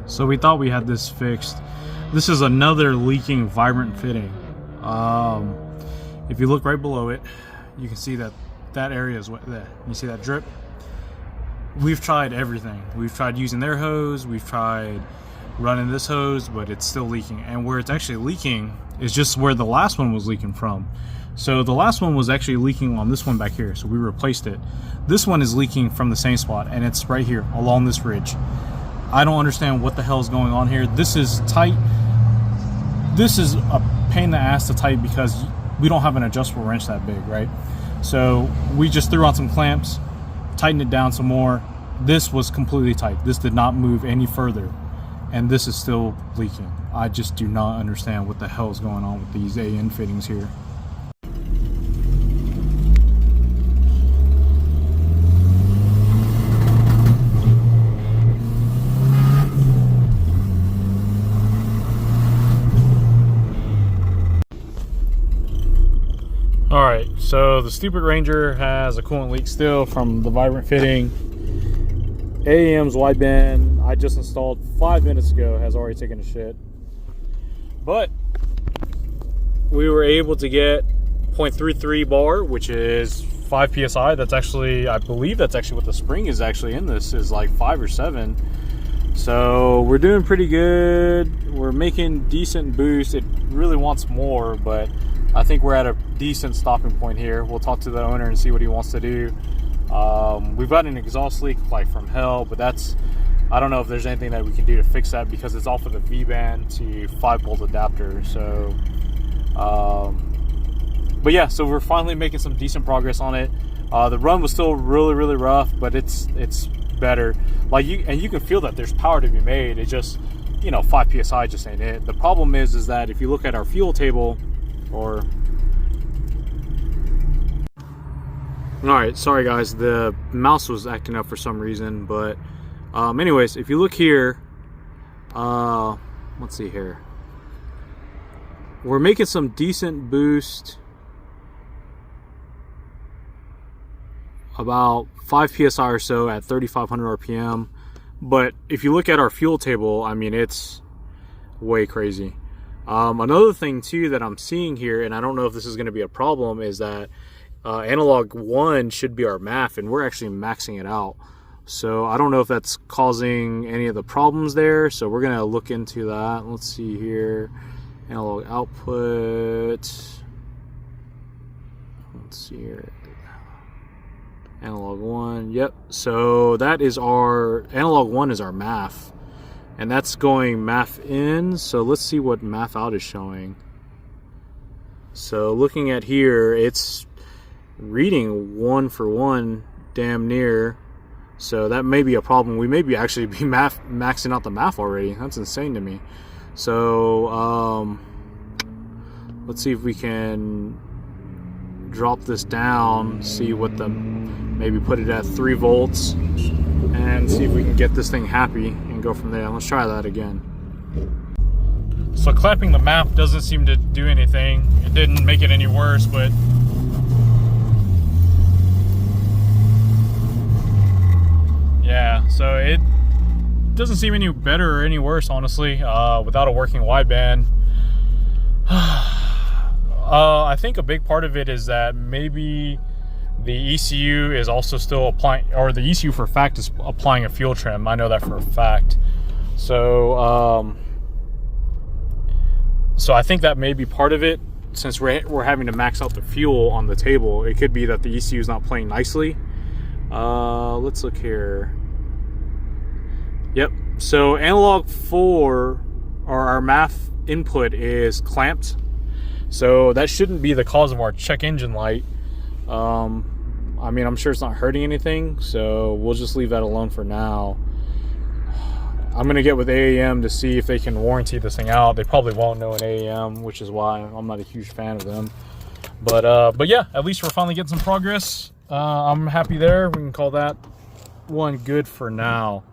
So we thought we had this fixed. This is another leaking vibrant fitting. If you look right below it, you can see that that area is wet there. You see that drip? We've tried everything. We've tried using their hose, we've tried running this hose, but it's still leaking. And where it's actually leaking is just where the last one was leaking from. So the last one was actually leaking on this one back here, so we replaced it. This one is leaking from the same spot, and it's right here along this ridge. I don't understand what the hell is going on here. This is tight. This is a pain in the ass to tighten because we don't have an adjustable wrench that big, right? So we just threw on some clamps, tightened it down some more. This was completely tight. This did not move any further, and this is still leaking. I just do not understand what the hell is going on with these AN fittings here. Alright, so the stupid Ranger has a coolant leak still from the vibrant fitting. AAM's wideband I just installed 5 minutes ago has already taken a shit. But we were able to get 0.33 bar, which is 5 psi. That's actually, I believe that's actually what the spring is actually in this, is like 5 or 7. So we're doing pretty good. We're making decent boost. It really wants more, but I think we're at a decent stopping point here. We'll talk to the owner and see what he wants to do. We've got an exhaust leak like from hell, but that's, I don't know if there's anything that we can do to fix that because it's off of the V-band to 5-volt adapter. So, but yeah, so we're finally making some decent progress on it. The run was still really rough, but it's better. Like you can feel that there's power to be made. It just, you know, 5 psi just ain't it. The problem is that if you look at our fuel table, or alright, sorry guys, the mouse was acting up for some reason, but anyways, if you look here, let's see here, we're making some decent boost, about 5 psi or so at 3500 rpm. But if you look at our fuel table, I mean, it's way crazy. Another thing too that I'm seeing here, and I don't know if this is going to be a problem, is that analog 1 should be our MAF, and we're actually maxing it out. So I don't know if that's causing any of the problems there, so we're going to look into that. Let's see here, analog output, let's see here, analog 1, yep, so that is our, analog 1 is our MAF. And that's going MAF in, so let's see what MAF out is showing. So looking at here, it's reading 1 for 1, damn near. So that may be a problem. We may be actually be maxing out the MAF already. That's insane to me. So let's see if we can drop this down, see what the, maybe put it at 3 volts, and see if we can get this thing happy and go from there. Let's try that again. So clapping the MAF doesn't seem to do anything. It didn't make it any worse, but yeah, so it doesn't seem any better or any worse, honestly, without a working wideband. I think a big part of it is that maybe the ECU is also still applying, or the ECU for a fact is applying a fuel trim. I know that for a fact. So, so I think that may be part of it. Since we're having to max out the fuel on the table, it could be that the ECU is not playing nicely. Let's look here. Yep. So analog 4, or our MAF input, is clamped. So that shouldn't be the cause of our check engine light. I mean, I'm sure it's not hurting anything, so we'll just leave that alone for now. I'm going to get with AAM to see if they can warranty this thing out. They probably won't know an AAM, which is why I'm not a huge fan of them. But yeah, at least we're finally getting some progress. I'm happy there. We can call that one good for now.